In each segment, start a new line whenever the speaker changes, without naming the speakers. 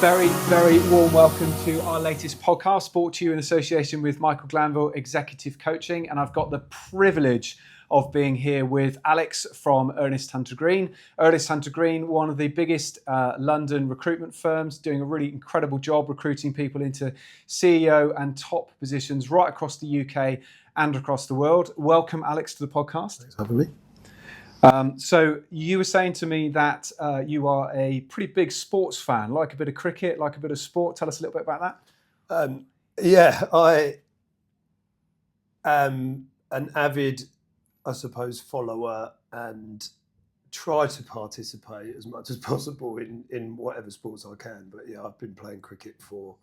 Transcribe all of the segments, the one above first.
Very, very warm welcome to our latest podcast, brought to you in association with Michael Glanville Executive Coaching. And I've got the privilege of being here with Alex from Ernest Hunter Green. Ernest Hunter Green, one of the biggest London recruitment firms, doing a really incredible job recruiting people into CEO and top positions right across the UK and across the world. Welcome, Alex, to the podcast.
Thanks for having me.
So you were saying to me that you are a pretty big sports fan, like a bit of cricket, like a bit of sport. Tell us a little bit about that.
I am an avid, I suppose, follower and try to participate as much as possible in whatever sports I can. But yeah, I've been playing cricket for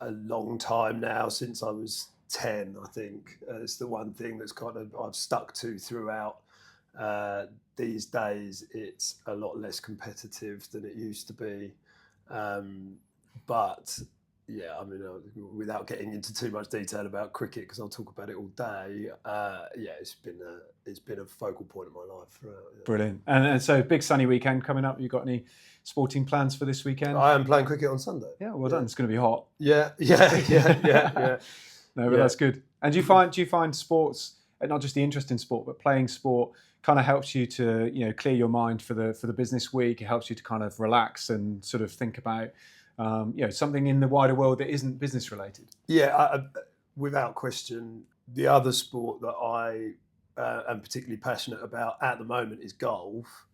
a long time now, since I was 10, I think. It's the one thing that's kind of I've stuck to throughout. These days it's a lot less competitive than it used to be, but yeah, I mean, without getting into too much detail about cricket, because I'll talk about it all day, it's been a focal point of my life.
Brilliant. And so big sunny weekend coming up. You got any sporting plans for this weekend?
I am playing cricket on Sunday.
Yeah, well done. It's going to be hot.
Yeah.
No, but that's good. And do you find sports, not just the interest in sport, but playing sport kind of helps you to, clear your mind for the business week? It helps you to kind of relax and sort of think about, something in the wider world that isn't business related.
Yeah, without question. The other sport that I am particularly passionate about at the moment is golf.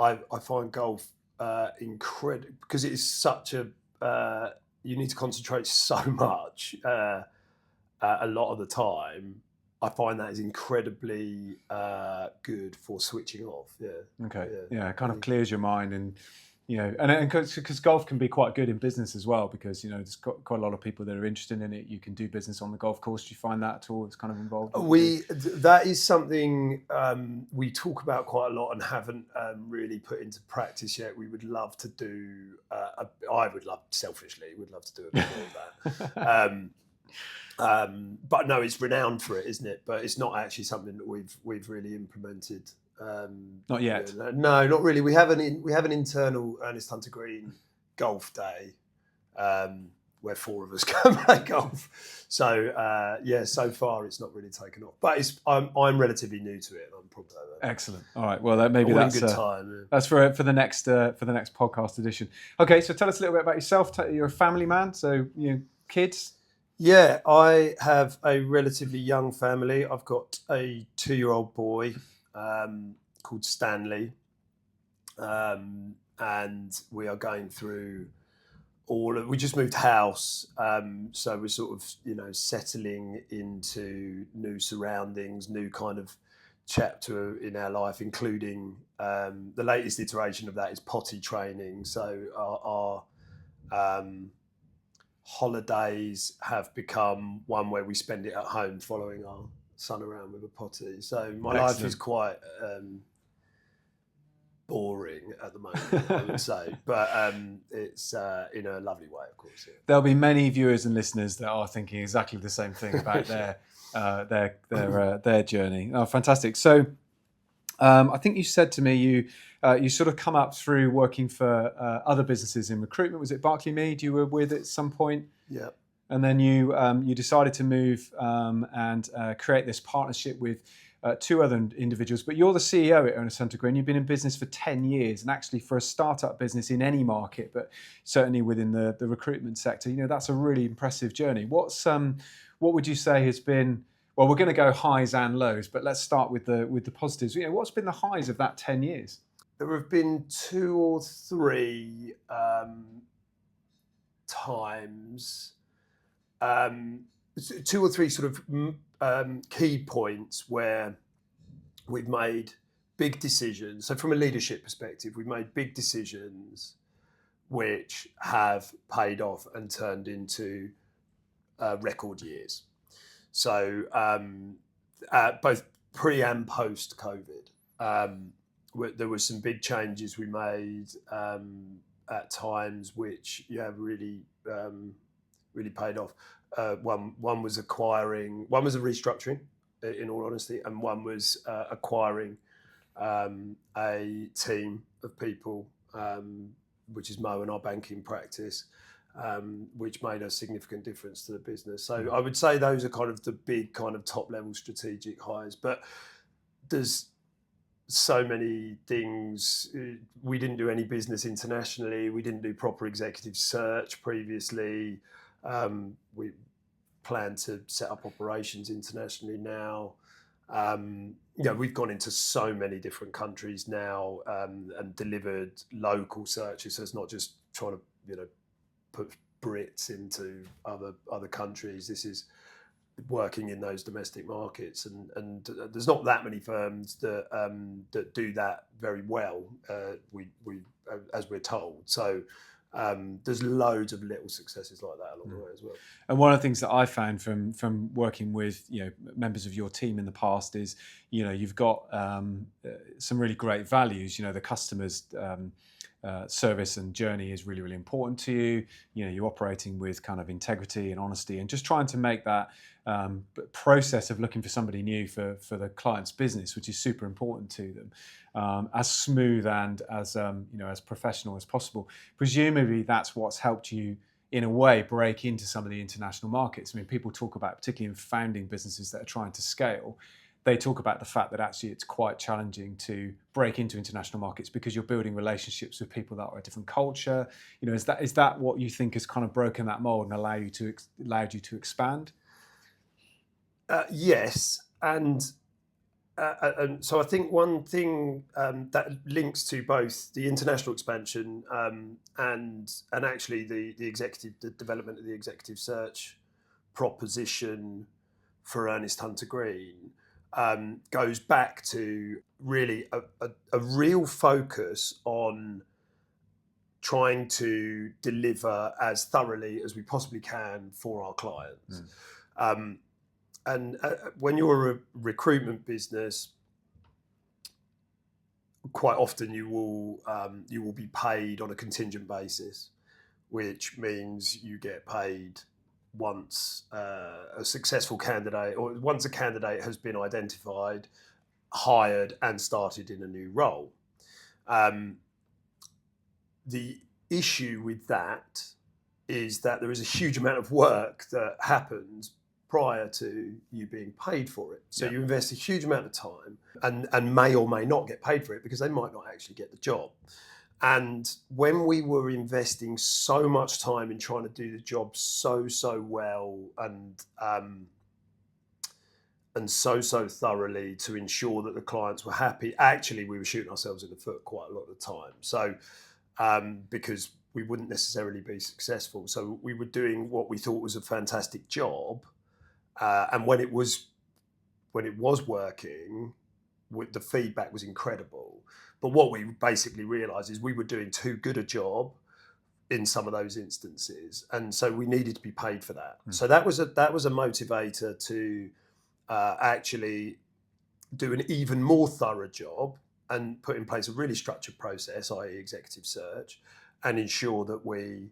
I find golf incredible because it is such a, you need to concentrate so much a lot of the time. I find that is incredibly good for switching off. Yeah.
Okay. Yeah, it kind of clears your mind, and and because golf can be quite good in business as well, because there's got quite a lot of people that are interested in it. You can do business on the golf course. Do you find that at all? It's kind of involved.
That is something we talk about quite a lot and haven't really put into practice yet. We would love to do. Selfishly, would love to do a bit more of that. But no, it's renowned for it, isn't it? But it's not actually something that we've really implemented.
Not yet.
No, not really. We have an internal Ernest Hunter Green golf day where 4 of us go play golf. So so far it's not really taken off. But I'm relatively new to it. And I'm probably
excellent. All right. Well, that's
a good time. Yeah.
That's for the next podcast edition. Okay. So tell us a little bit about yourself. You're a family man. So kids.
Yeah, I have a relatively young family. I've got a 2-year-old boy called Stanley, and we are going through we just moved house, so we're sort of settling into new surroundings, new kind of chapter in our life, including the latest iteration of that is potty training. So our holidays have become one where we spend it at home following our son around with a potty. So my life is quite boring at the moment, I would say, but it's in a lovely way, of course. Yeah.
There'll be many viewers and listeners that are thinking exactly the same thing about their journey. Oh, fantastic! So I think you said to me you sort of come up through working for other businesses in recruitment. Was it Barclay Mead you were with at some point?
Yeah.
And then you decided to move and create this partnership with 2 other individuals. But you're the CEO at Ernest Hunter Green. You've been in business for 10 years, and actually for a startup business in any market, but certainly within the recruitment sector, that's a really impressive journey. What would you say has been? Well, we're going to go highs and lows, but let's start with the positives. What's been the highs of that 10 years?
There have been 2 or 3 times, 2 or 3 sort of key points where we've made big decisions. So from a leadership perspective, we've made big decisions which have paid off and turned into record years. So both pre and post COVID, there were some big changes we made at times, which really paid off. One was acquiring, one was a restructuring, in all honesty, and one was acquiring a team of people which is Mo and our banking practice, which made a significant difference to the business. So I would say those are kind of the big kind of top level strategic hires. But there's so many things. We didn't do any business internationally. We didn't do proper executive search previously. We plan to set up operations internationally now. We've gone into so many different countries now, and delivered local searches. So it's not just trying to, put Brits into other countries. This is working in those domestic markets, and there's not that many firms that do that very well. We as we're told. So there's loads of little successes like that along the way as well.
And one of the things that I found from working with members of your team in the past is you've got some really great values. The customer's service and journey is really, really important to you. You're operating with kind of integrity and honesty, and just trying to make that process of looking for somebody new for the client's business, which is super important to them, as smooth and as as professional as possible. Presumably, that's what's helped you, in a way, break into some of the international markets. I mean, people talk about, particularly in founding businesses that are trying to scale, they talk about the fact that actually it's quite challenging to break into international markets because you're building relationships with people that are a different culture. Is that what you think has kind of broken that mold and allowed you to expand?
Yes, and so I think one thing that links to both the international expansion and actually the development of the executive search proposition for Ernest Hunter Green goes back to really a real focus on trying to deliver as thoroughly as we possibly can for our clients. And when you're a recruitment business, quite often you will be paid on a contingent basis, which means you get paid once a successful candidate, or once a candidate has been identified, hired, and started in a new role. The issue with that is that there is a huge amount of work that happens prior to you being paid for it. So you invest a huge amount of time and may or may not get paid for it because they might not actually get the job. And when we were investing so much time in trying to do the job so well and so thoroughly to ensure that the clients were happy, actually we were shooting ourselves in the foot quite a lot of the time. So because we wouldn't necessarily be successful. So we were doing what we thought was a fantastic job. And when it was working, the feedback was incredible. But what we basically realised is we were doing too good a job in some of those instances, and so we needed to be paid for that. So that was a motivator to actually do an even more thorough job and put in place a really structured process, i.e. executive search, and ensure that we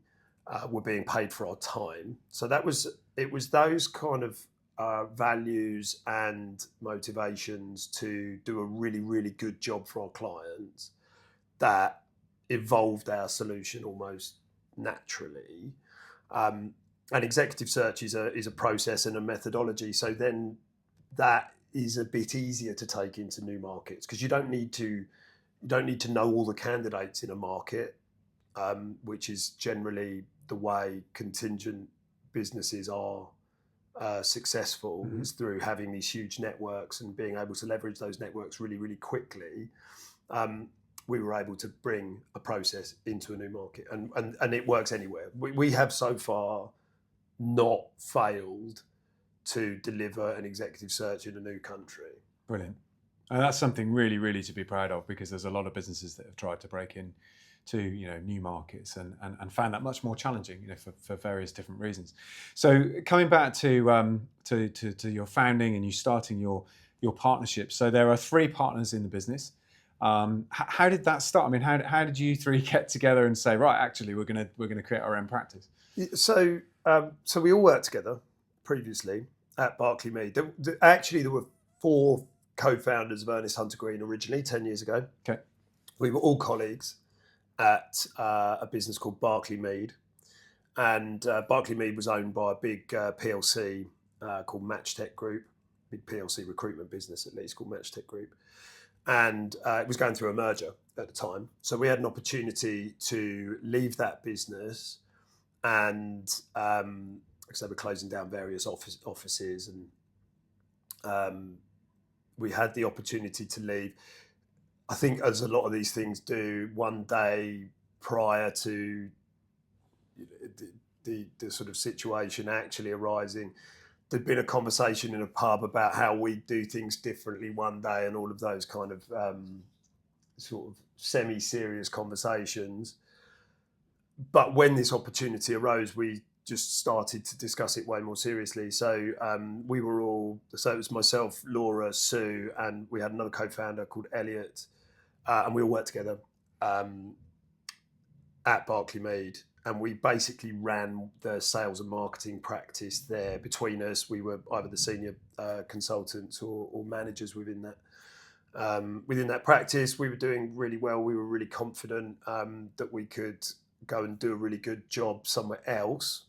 were being paid for our time. So it was those kind of values and motivations to do a really, really good job for our clients that evolved our solution almost naturally. And executive search is a process and a methodology. So then that is a bit easier to take into new markets because you don't need to know all the candidates in a market, which is generally the way contingent businesses are successful, is through having these huge networks and being able to leverage those networks really, really quickly. We were able to bring a process into a new market, and it works anywhere. We have so far not failed to deliver an executive search in a new country.
Brilliant. And that's something really, really to be proud of, because there's a lot of businesses that have tried to break in to new markets and found that much more challenging, for various different reasons. So coming back to your founding and you starting your partnership. So there are 3 partners in the business. How did that start? I mean, how did you 3 get together and say, right, actually we're gonna create our own practice?
So we all worked together previously at Barclay Mead. Actually, there were 4 co-founders of Ernest Hunter Green originally 10 years ago.
Okay.
We were all colleagues. at a business called Barclay Mead. And Barclay Mead was owned by a big PLC called Matchtech Group, big PLC recruitment business at least called Matchtech Group. And it was going through a merger at the time. So we had an opportunity to leave that business, and because they were closing down various offices, and we had the opportunity to leave. I think, as a lot of these things do, one day prior to the sort of situation actually arising, there'd been a conversation in a pub about how we do things differently one day, and all of those kind of sort of semi-serious conversations. But when this opportunity arose, we just started to discuss it way more seriously. So we were all, so it was myself, Laura, Sue, and we had another co-founder called Elliot, and we all worked together at Barclay Mead. And we basically ran the sales and marketing practice there. Between us, we were either the senior consultants or managers within that practice. We were doing really well. We were really confident that we could go and do a really good job somewhere else.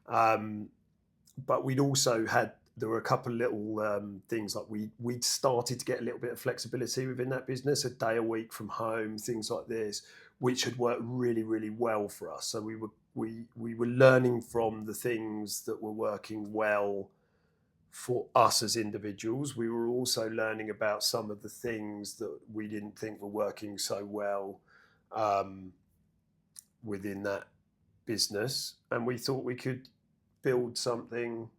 But we'd also had, there were a couple of little things, like we'd started to get a little bit of flexibility within that business, a day a week from home, things like this, which had worked really, really well for us. So we were learning from the things that were working well for us as individuals. We were also learning about some of the things that we didn't think were working so well within that business. And we thought we could build something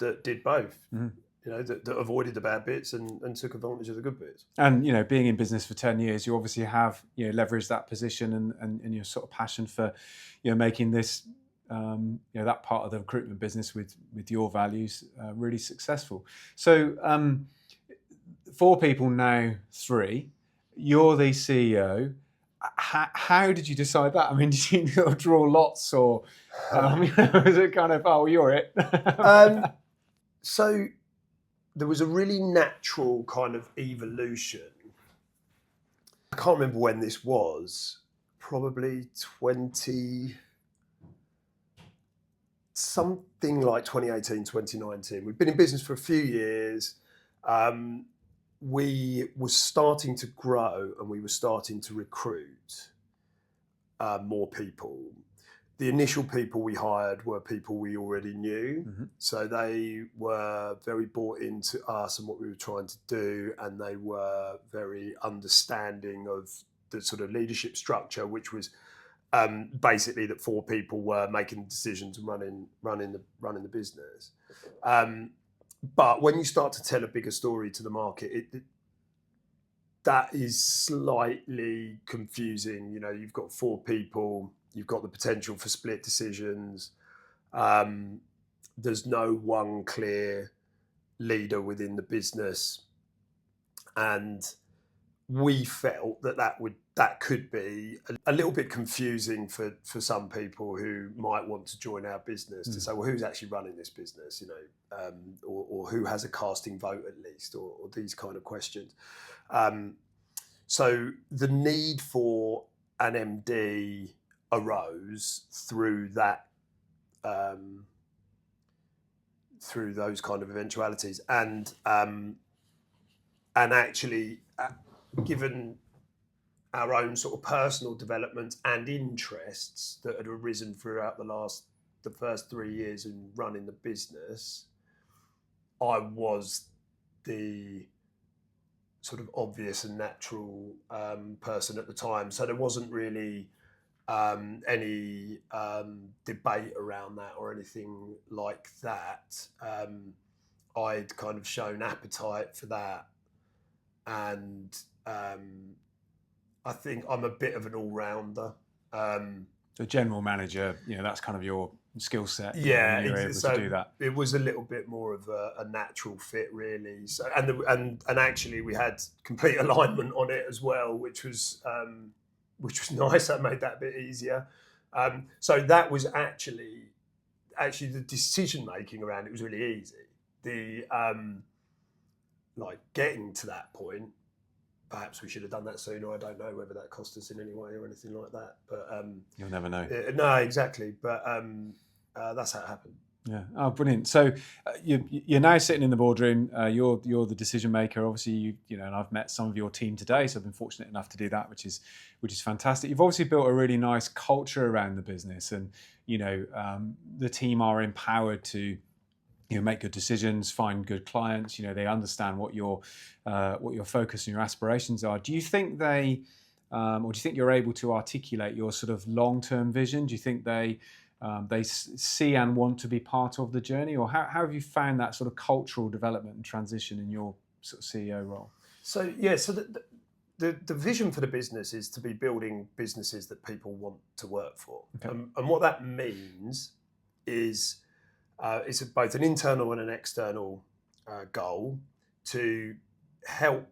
that did both. Mm-hmm. That avoided the bad bits and took advantage of the good bits.
And, being in business for 10 years, you obviously have, leveraged that position and your sort of passion for, making this, that part of the recruitment business with your values really successful. So 4 people now, 3, you're the CEO. How did you decide that? I mean, did you draw lots, or was it kind of, oh, you're it?
So there was a really natural kind of evolution. I can't remember when this was, probably something like 2018, 2019. We've been in business for a few years. We were starting to grow and we were starting to recruit more people. The initial people we hired were people we already knew. Mm-hmm. So they were very bought into us and what we were trying to do, and they were very understanding of the sort of leadership structure, which was basically that 4 people were making decisions and running the business. But when you start to tell a bigger story to the market, that is slightly confusing. You've got 4 people. You've got the potential for split decisions. There's no one clear leader within the business, and we felt that could be a little bit confusing for some people who might want to join our business to say, well, who's actually running this business, or who has a casting vote at least, or these kind of questions. So the need for an MD arose through that, through those kind of eventualities, and actually, given our own sort of personal development and interests that had arisen throughout the first 3 years in running the business, I was the sort of obvious and natural person at the time. So there wasn't really any debate around that or anything like that. I'd kind of shown appetite for that, and I think I'm a bit of an all-rounder.
The general manager, that's kind of your skill set.
Yeah,
you were able to do that.
It was a little bit more of a natural fit, really. So, and actually, we had complete alignment on it as well, which was nice. That made that a bit easier. So that was actually the decision making around it was really easy. The like getting to that point perhaps we should have done that sooner. I don't know whether that cost us in any way or anything like that. But
You'll never know.
no, exactly. But that's how it happened.
Yeah. Oh, brilliant. So you're now sitting in the boardroom. You're the decision maker. Obviously, you know, and I've met some of your team today, so I've been fortunate enough to do that, which is fantastic. You've obviously built a really nice culture around the business, and you know, the team are empowered to, you know, make good decisions, find good clients. You know, they understand what your focus and your aspirations are. Do you think they, or do you think you're able to articulate your sort of long-term vision? Do you think they see and want to be part of the journey, or how have you found that sort of cultural development and transition in your sort of CEO role?
So yeah, so the vision for the business is to be building businesses that people want to work for,
Okay.
and what that means is it's both an internal and an external goal to help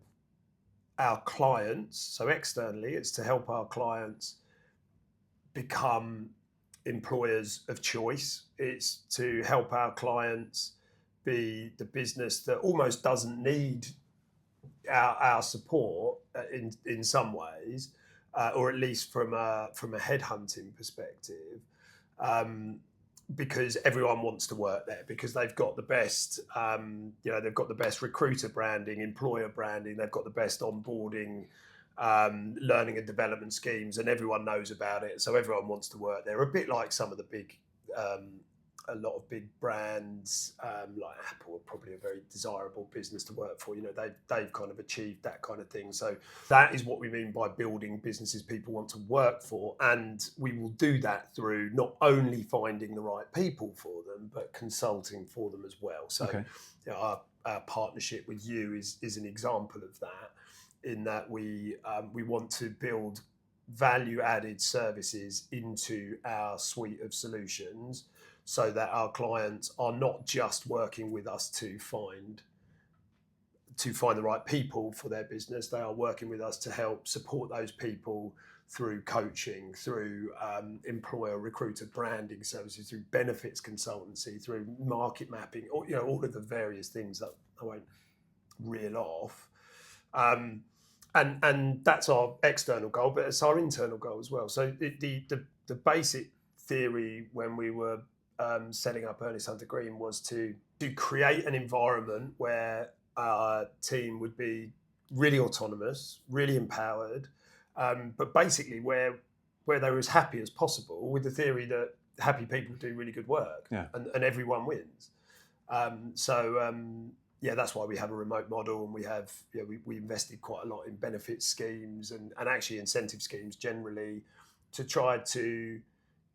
our clients. So externally, it's to help our clients become employers of choice. It's to help our clients be the business that almost doesn't need our support in some ways, or at least from a headhunting perspective, because everyone wants to work there because they've got the best, they've got the best recruiter branding, employer branding, they've got the best onboarding, learning and development schemes, and everyone knows about it. So everyone wants to work there. A bit like some of the big, a lot of big brands, like Apple, are probably a very desirable business to work for. You know, they've kind of achieved that kind of thing. So that is what we mean by building businesses people want to work for, and we will do that through not only finding the right people for them, but consulting for them as well. So,
Okay.
you know, our partnership with you is an example of that, in that we want to build value-added services into our suite of solutions, so that our clients are not just working with us to find the right people for their business. They are working with us to help support those people through coaching, through employer recruiter branding services, through benefits consultancy, through market mapping, or, you know, all of the various things that I won't reel off. And that's our external goal, but it's our internal goal as well. So the basic theory when we were setting up Ernest Hunter Green was to create an environment where our team would be really autonomous, really empowered, but basically where they were as happy as possible, with the theory that happy people do really good work,
Yeah.
and everyone wins. Yeah, that's why we have a remote model, and we invested quite a lot in benefit schemes and actually incentive schemes generally, to try to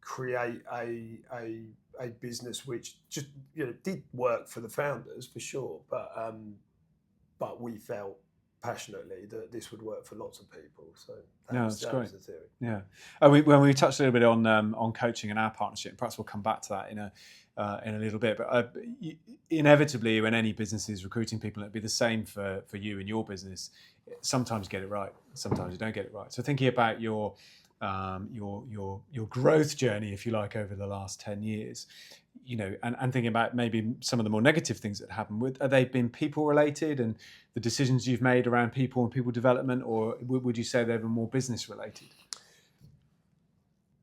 create a business which just, you know, did work for the founders for sure, but we felt passionately that this would work for lots of people. So that was the theory.
Yeah. When we touched a little bit on coaching and our partnership, perhaps we'll come back to that in a little bit. But inevitably, when any business is recruiting people, it'd be the same for you and your business. Sometimes you get it right, sometimes you don't get it right. So thinking about your growth journey, if you like, over the last 10 years, you know, and thinking about maybe some of the more negative things that happened, are they been people related, and the decisions you've made around people and people development, or would you say they were more business related?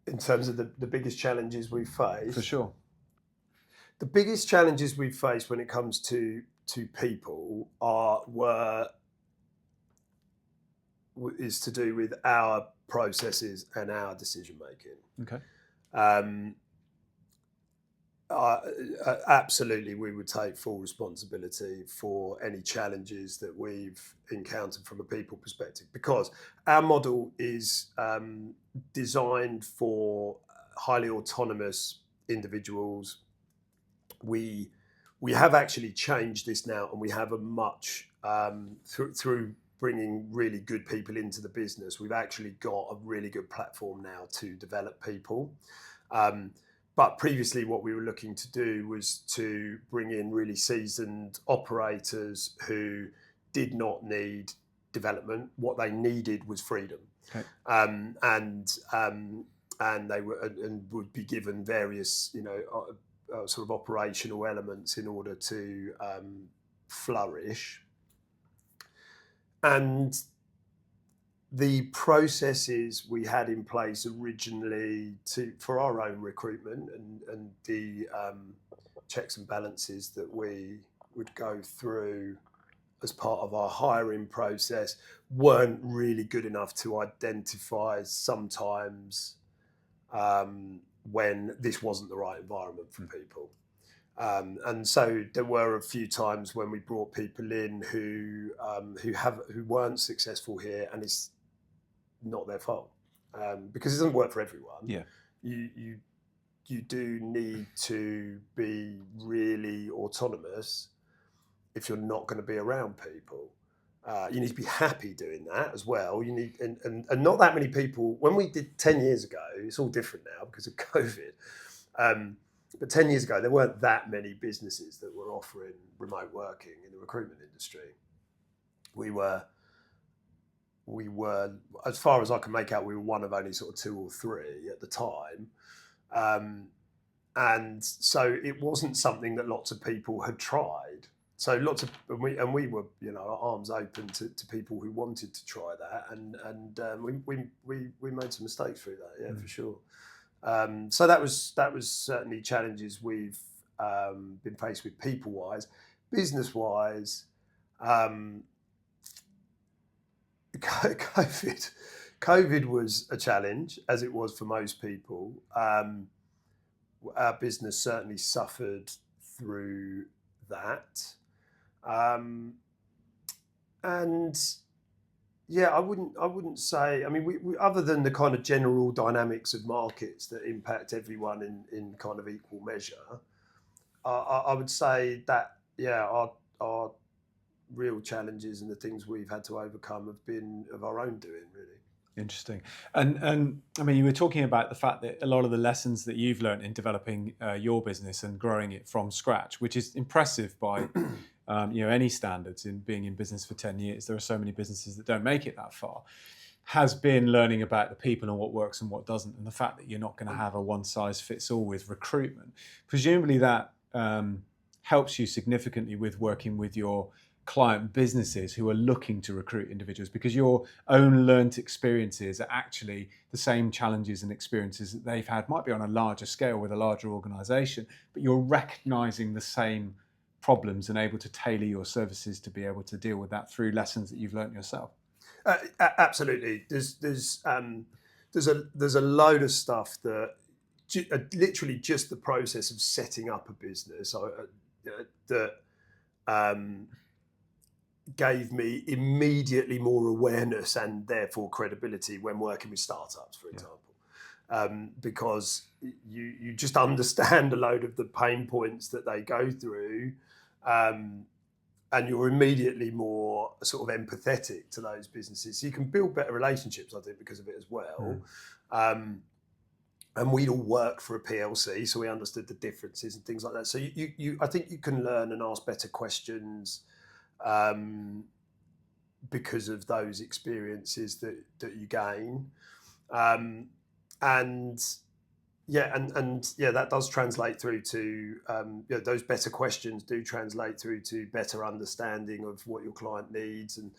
In terms of the biggest challenges we face?
For sure.
The biggest challenges we face when it comes to people is to do with our processes and our decision making.
Okay.
Absolutely, we would take full responsibility for any challenges that we've encountered from a people perspective, because our model is designed for highly autonomous individuals. We have actually changed this now, and we have a much through bringing really good people into the business, we've actually got a really good platform now to develop people. But previously, what we were looking to do was to bring in really seasoned operators who did not need development. What they needed was freedom.
Okay.
And they would be given various, you know, sort of operational elements in order to flourish. And the processes we had in place originally for our own recruitment and the checks and balances that we would go through as part of our hiring process weren't really good enough to identify sometimes when this wasn't the right environment for people. And so there were a few times when we brought people in who weren't successful here, and it's not their fault, because it doesn't work for everyone.
Yeah.
You do need to be really autonomous if you're not going to be around people. You need to be happy doing that as well. You need and not that many people. When we did 10 years ago, it's all different now because of COVID. But 10 years ago, there weren't that many businesses that were offering remote working in the recruitment industry. We were, as far as I can make out, we were one of only sort of 2 or 3 at the time. And so it wasn't something that lots of people had tried. So and we were, our arms open to people who wanted to try that, and we made some mistakes through that, for sure. So that was certainly challenges we've been faced with people-wise. Business-wise, COVID was a challenge, as it was for most people. Our business certainly suffered through that. And yeah, I wouldn't say. I mean, we other than the kind of general dynamics of markets that impact everyone in kind of equal measure, I would say that our real challenges and the things we've had to overcome have been of our own doing, really.
Interesting. And I mean, you were talking about the fact that a lot of the lessons that you've learned in developing your business and growing it from scratch, which is impressive by any standards in being in business for 10 years. There are so many businesses that don't make it that far. Has been learning about the people and what works and what doesn't, and the fact that you're not going to have a one-size-fits-all with recruitment. Presumably that helps you significantly with working with your client businesses who are looking to recruit individuals, because your own learnt experiences are actually the same challenges and experiences that they've had, might be on a larger scale with a larger organization, but you're recognizing the same problems and able to tailor your services to be able to deal with that through lessons that you've learnt yourself.
Absolutely. There's a load of stuff that literally just the process of setting up a business that gave me immediately more awareness and therefore credibility when working with startups, for example, because you just understand a load of the pain points that they go through, and you're immediately more sort of empathetic to those businesses. So you can build better relationships, I think, because of it as well. And we'd all work for a PLC, so we understood the differences and things like that. So I think you can learn and ask better questions because of those experiences that you gain, and that does translate through to those better questions do translate through to better understanding of what your client needs, and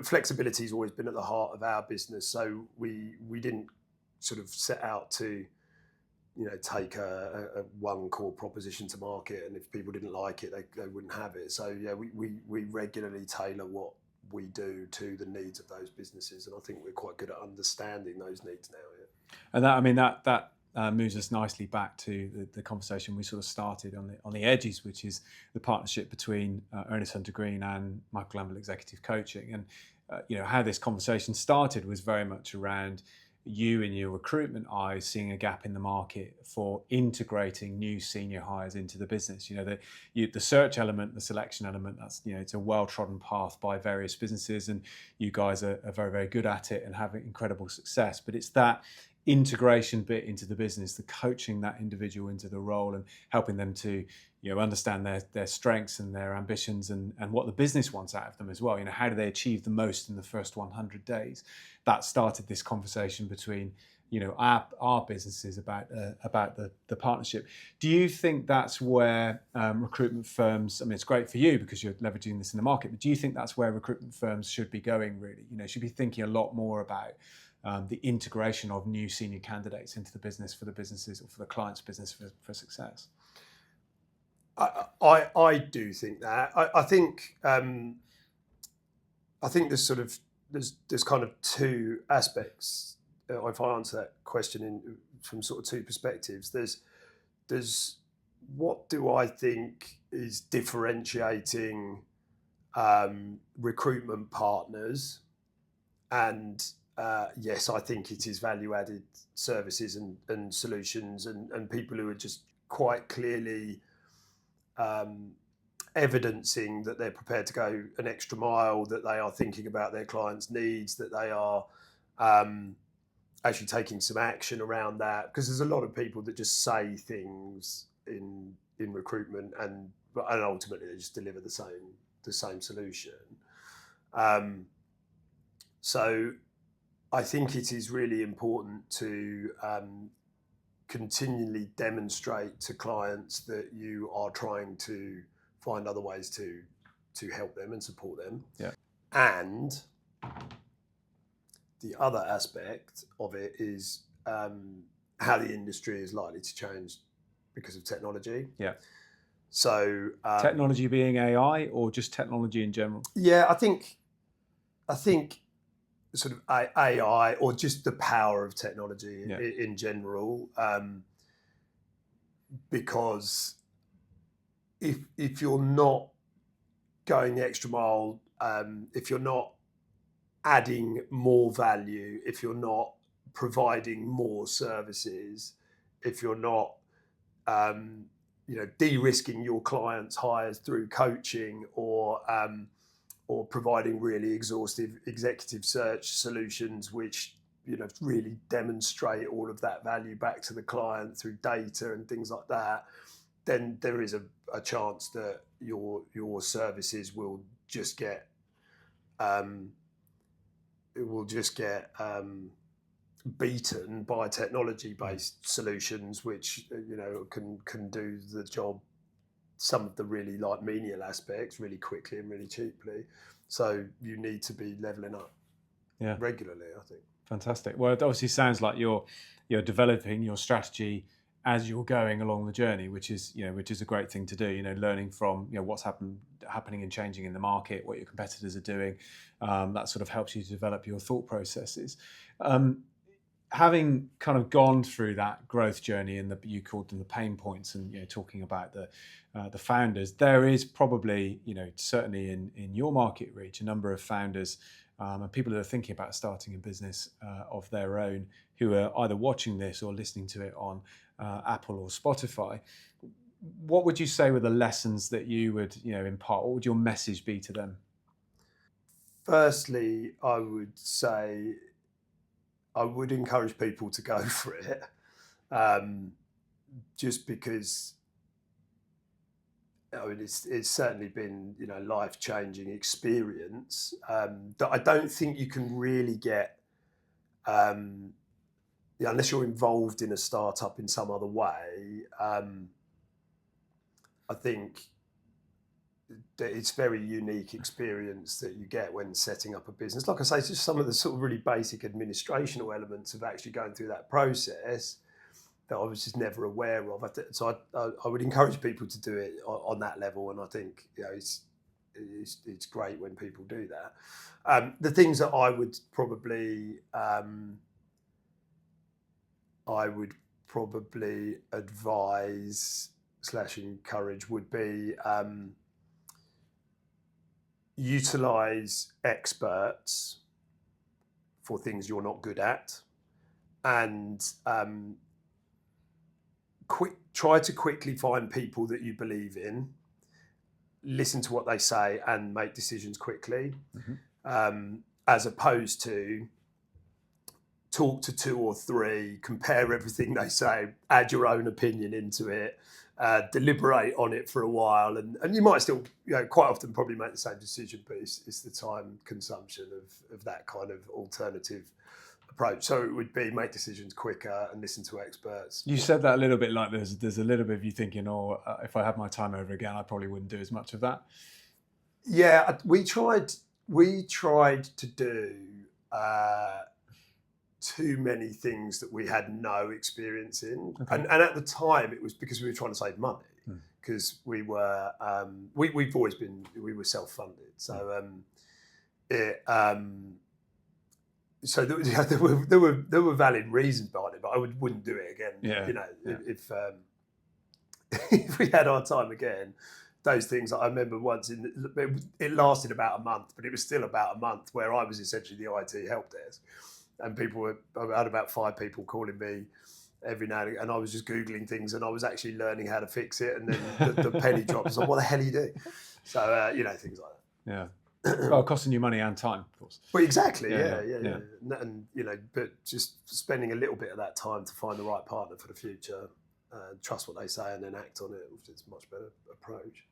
flexibility has always been at the heart of our business. So we didn't sort of set out to take a one core proposition to market, and if people didn't like it, they wouldn't have it. So we regularly tailor what we do to the needs of those businesses, and I think we're quite good at understanding those needs now.
And that moves us nicely back to the conversation we sort of started on the edges, which is the partnership between Ernest Hunter Green and Michael Anvil Executive Coaching, and how this conversation started was very much around you in your recruitment eyes seeing a gap in the market for integrating new senior hires into the business. The search element, the selection element, that's it's a well-trodden path by various businesses, and you guys are very, very good at it and have incredible success. But it's that integration bit into the business, the coaching that individual into the role and helping them to understand their strengths and their ambitions and what the business wants out of them as well. How do they achieve the most in the first 100 days? That started this conversation between our businesses about the partnership. Do you think that's where recruitment firms? I mean, it's great for you because you're leveraging this in the market, but do you think that's where recruitment firms should be going? Really, should be thinking a lot more about the integration of new senior candidates into the business for the businesses or for the client's business for success.
I do think that. I think there's kind of two aspects. If I answer that question from sort of two perspectives, there's what do I think is differentiating recruitment partners, and yes, I think it is value-added services and solutions and people who are just quite clearly evidencing that they're prepared to go an extra mile, that they are thinking about their clients' needs, that they are actually taking some action around that. Because there's a lot of people that just say things in recruitment and ultimately they just deliver the same solution. So I think it is really important to continually demonstrate to clients that you are trying to find other ways to help them and support them.
Yeah.
And the other aspect of it is how the industry is likely to change because of technology.
Yeah.
So
technology being AI or just technology in general?
Yeah, I think sort of AI or just the power of technology in general, because if you're not going the extra mile, if you're not adding more value, if you're not providing more services, if you're not de-risking your clients' hires through coaching or providing really exhaustive executive search solutions which really demonstrate all of that value back to the client through data and things like that, then there is a chance that your services will just get beaten by technology-based solutions which can do the job, some of the really menial aspects really quickly and really cheaply. So you need to be leveling up regularly, I think.
Fantastic. Well, it obviously sounds like you're developing your strategy as you're going along the journey, which is a great thing to do. Learning from what's happening and changing in the market, what your competitors are doing. That sort of helps you to develop your thought processes. Having kind of gone through that growth journey and you called them the pain points, and talking about the founders, there is probably certainly in your market reach a number of founders and people who are thinking about starting a business of their own who are either watching this or listening to it on Apple or Spotify. What would you say were the lessons that you would impart? What would your message be to them?
Firstly, I would say I would encourage people to go for it, just because it's certainly been life-changing experience that I don't think you can really get unless you're involved in a startup in some other way. I think that it's very unique experience that you get when setting up a business. Like I say, it's just some of the sort of really basic administrational elements of actually going through that process that I was just never aware of. So I would encourage people to do it on that level, and I think it's great when people do that. The things that I would probably advise / encourage would be utilize experts for things you're not good at, and try to quickly find people that you believe in, listen to what they say and make decisions quickly, as opposed to talk to 2 or 3, compare everything they say, add your own opinion into it, deliberate on it for a while, and you might still quite often probably make the same decision, but it's the time consumption of that kind of alternative approach. So it would be make decisions quicker and listen to experts.
You said that a little bit like there's a little bit of you thinking, if I had my time over again, I probably wouldn't do as much of that.
Yeah, we tried to do too many things that we had no experience in.
Okay.
And at the time it was because we were trying to save money, because we were we've always been, we were self-funded. So so there were valid reasons behind it, but I wouldn't do it again.
Yeah.
You know, if if we had our time again, those things. I remember once it lasted about a month, but it was still about a month where I was essentially the IT help desk, and I had about 5 people calling me every now and again, and I was just Googling things, and I was actually learning how to fix it, and then the penny dropped. So what the hell are you doing? So you know, things like that.
Yeah. Well, costing you money and time, of course.
Well, exactly.
Yeah.
And you know, but just spending a little bit of that time to find the right partner for the future, trust what they say, and then act on it, which is a much better approach.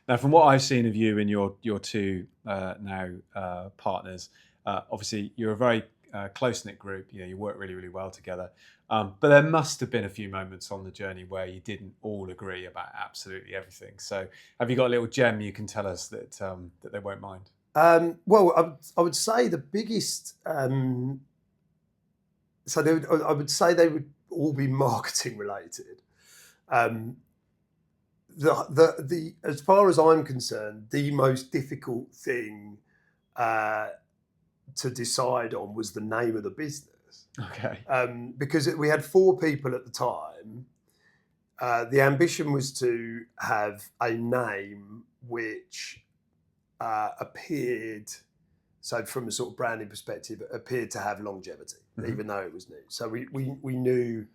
Now, from what I've seen of you and your 2 now partners, obviously you're a very close-knit group. You know, you work really, really well together. But there must have been a few moments on the journey where you didn't all agree about absolutely everything. So, have you got a little gem you can tell us that they won't mind?
Well, I would say the biggest. I would say they would all be marketing related. As far as I'm concerned, the most difficult thing to decide on was the name of the business.
Okay.
Because we had 4 people at the time. The ambition was to have a name which appeared, so from a sort of branding perspective, appeared to have longevity, even though it was new. So we knew.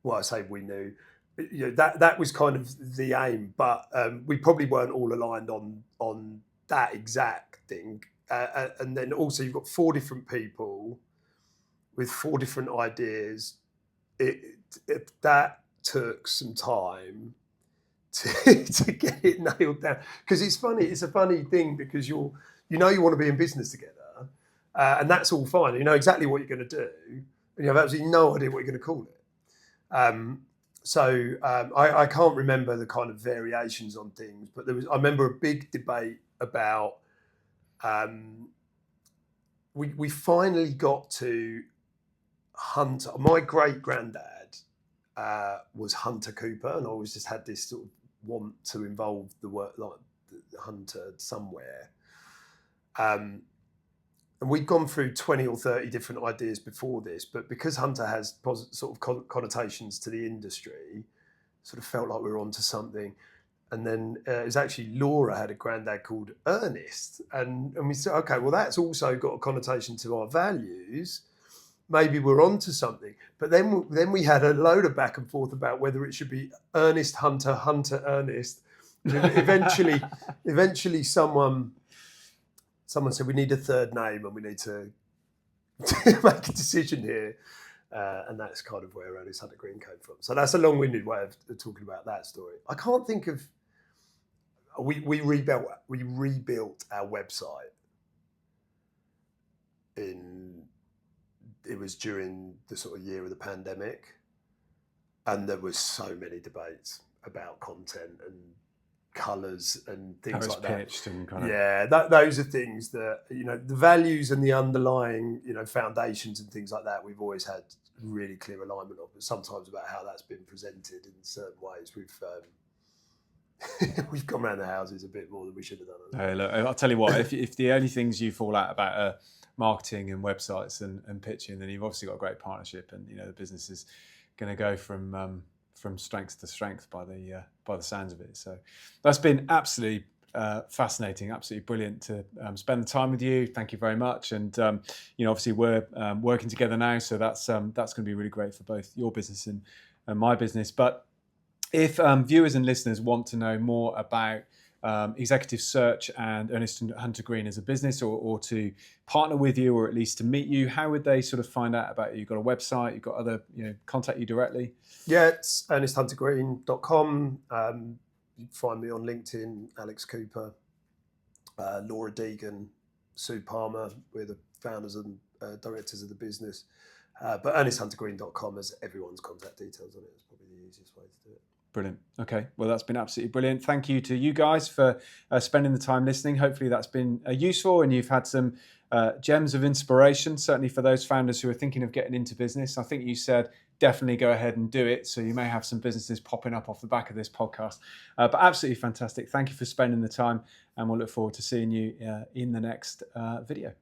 Well, I say we knew. You know, that was kind of the aim, but we probably weren't all aligned on that exact thing. And then also you've got 4 different people with 4 different ideas. That took some time to get it nailed down. Because it's funny, it's a funny thing, because you want to be in business together, and that's all fine. You know exactly what you're going to do, and you have absolutely no idea what you're going to call it. So I can't remember the kind of variations on things, but I remember a big debate about. We finally got to Hunter. My great granddad was Hunter Cooper, and I always just had this sort of want to involve the word like Hunter somewhere. And we'd gone through 20 or 30 different ideas before this, but because Hunter has sort of connotations to the industry, sort of felt like we were onto something. And then it was actually Laura had a granddad called Ernest. And we said, okay, well, that's also got a connotation to our values. Maybe we're onto something. But then we had a load of back and forth about whether it should be Ernest Hunter, Hunter Ernest. Eventually someone said, we need a third name and we need to make a decision here. And that's kind of where Ernest Hunter Green came from. So that's a long-winded way of talking about that story. I can't think of. We rebuilt our website it was during the sort of year of the pandemic, and there was so many debates about content and colours and things like that.
Pitched and kind of...
Yeah, those are things that, you know, the values and the underlying, you know, foundations and things like that, we've always had really clear alignment of, but sometimes about how that's been presented in certain ways, we've gone around the houses a bit more than we should have done.
Hey, look, I'll tell you what, if the only things you fall out about are marketing and websites and pitching, then you've obviously got a great partnership, and you know the business is going to go from strength to strength by the sounds of it. So that's been absolutely fascinating, absolutely brilliant to spend the time with you. Thank you very much. And you know, obviously we're working together now, so that's going to be really great for both your business and my business. But if viewers and listeners want to know more about executive search and Ernest Hunter Green as a business, or to partner with you, or at least to meet you, how would they sort of find out about you? You've got a website, you've got other, you know, contact you directly?
Yeah, it's ernesthuntergreen.com. You can find me on LinkedIn, Alex Cooper, Laura Deegan, Sue Palmer. We're the founders and directors of the business. But ErnestHunterGreen.com has everyone's contact details on it. It's probably the easiest way to do it.
Brilliant. Okay. Well, that's been absolutely brilliant. Thank you to you guys for spending the time listening. Hopefully that's been useful and you've had some gems of inspiration, certainly for those founders who are thinking of getting into business. I think you said definitely go ahead and do it. So you may have some businesses popping up off the back of this podcast. But absolutely fantastic. Thank you for spending the time and we'll look forward to seeing you in the next video.